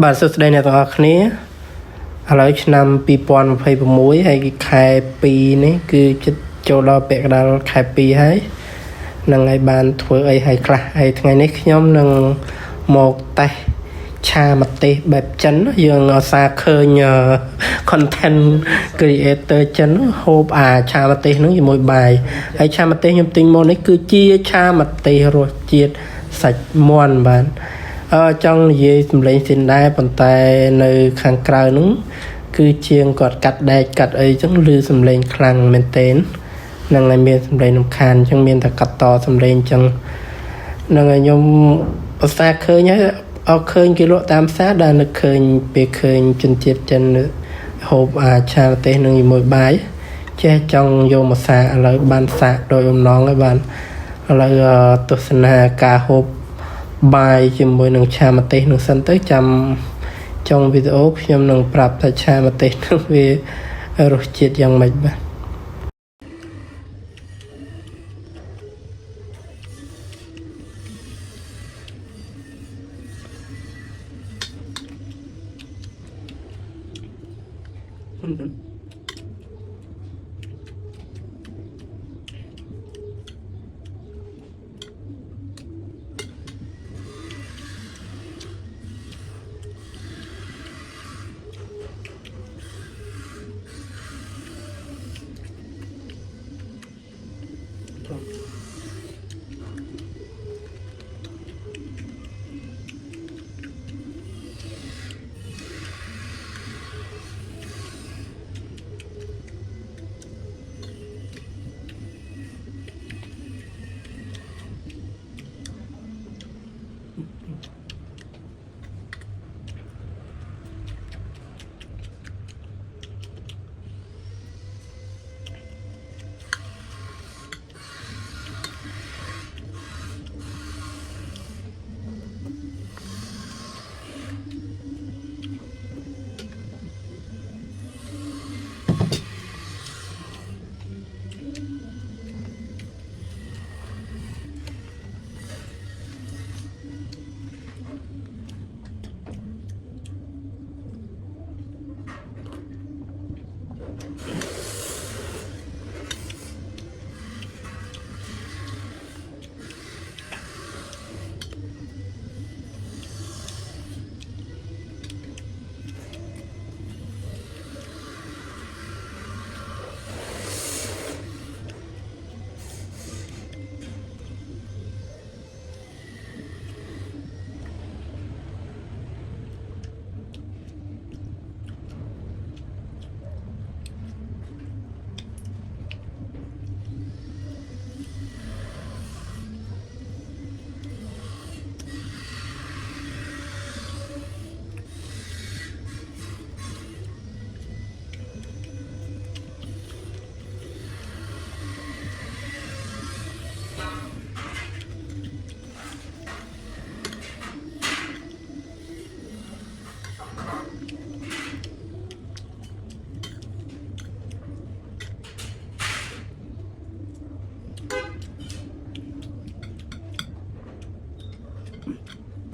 បាទសួស្តីអ្នកទាំងអស់គ្នាឥឡូវឆ្នាំ2026ហើយខែ2នេះគឺចិត្តចូលដល់ពាក់កណ្ដាលខែ2ហើយនឹងឲ្យបានធ្វើអីហើយខ្លះហើយថ្ងៃនេះខ្ញុំនឹងមកតេស្តឆាម្ទេសបែបចិនយើងឧស្សាហ៍ឃើញ content creator ចិនហូបឆាម្ទេសហ្នឹងជាមួយបាយហើយឆាម្ទេសខ្ញុំទិញមកនេះគឺជាឆាម្ទេសរសជាតិសាច់មាន់បាទចង់និយាយសម្លេងស៊ីនដែរប៉ុន្តែនៅខាងក្រៅហ្នឹងគឺជាងគាត់កាត់ដែកកាត់អីចឹងឮសម្លេងខ្លាំងមែនទែននឹងឲ្យមានសម្លេងរំខានចឹងមានតែកាត់តសម្លេងចឹងនឹងឲ្យខ្ញុំឧស្សាហ៍ឃើញហើយអត់ឃើញគេលក់តាមផ្សារដែលនឹកឃើញពេលឃើញជនជាតិចិនហូបឆាម្ទេសនឹងជាមួយបាយចេះចង់យកមកសាកឥឡូវបានសាកដោយបំណងហើយបានឥឡូវទស្សនាការហូបបាយជាមួយនឹងឆាម្ទេសនឹងសិនទៅចាំចុងវីដេអូខ្ញុំនឹងប្រាប់ថាឆាម្ទេសនឹងវារសជាតិយ៉ាងម៉េចបាទ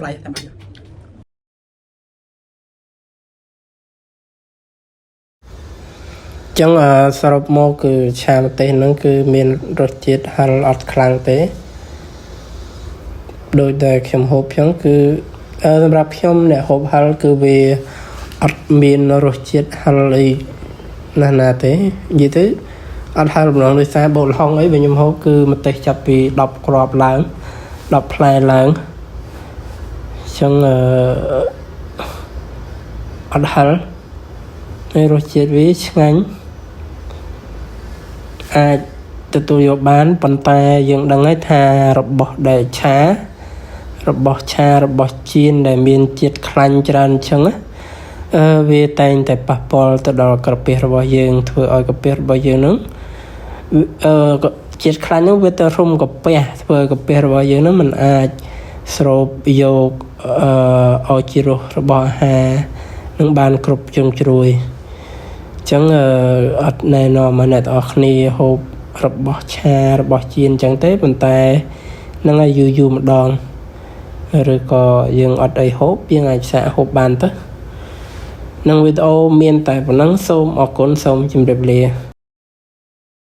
ប្លែកតែបាញ់ចឹងសរុបមកគឺឆាម្ទេសហ្នឹងគឺមានរសជាតិហឹរអត់ខ្លាំងទេដោយតែខ្ញុំហូបចឹងគឺសម្រាប់ខ្ញុំអ្នកហូបហឹរគឺវាអត់មានរសជាតិហឹរអីណាទេនិយាយទៅអត់ហឹរម្ដងដោយសារបូកល្ហុងអីបើខ្ញុំហូបគឺម្ទេសចាប់ពី10គ្រាប់ឡើង10ផ្លែឡើងចឹងអត់ហឹរហើយរសជាតិវាឆ្ងាញ់អាចទទួលយកបានប៉ុន្តែយើងដឹងហើយថារបស់ដែលរបស់ចៀនដែលមានជាតិខ្លាញ់ច្រើនអញ្ចឹងវាតែងតែប៉ះពាល់ទៅដល់ក្រពះរបស់យើងធ្វើឲ្យក្រពះរបស់យើងហ្នឹងជាតិខ្លាញ់ហ្នឹងវាទៅរុំក្រពះធ្វើក្រពះរបស់យើងហ្នឹងมันអាចស្រូបយកអោជីរសរបស់អាហារនឹងបានគ្រប់ជ្រុងជ្រោយអញ្ចឹងអត់ណែនាំឲ្យអ្នកទាំងអស់គ្នាហូបរបស់ឆារបស់ចៀនអញ្ចឹងទេប៉ុន្តែនឹងឲ្យយូរម្ដង rồi có dương ở đây hộp dương ai sẽ hộp bàn tới nâng video miền tại của nắng xôm ở con sông chìm đẹp lìa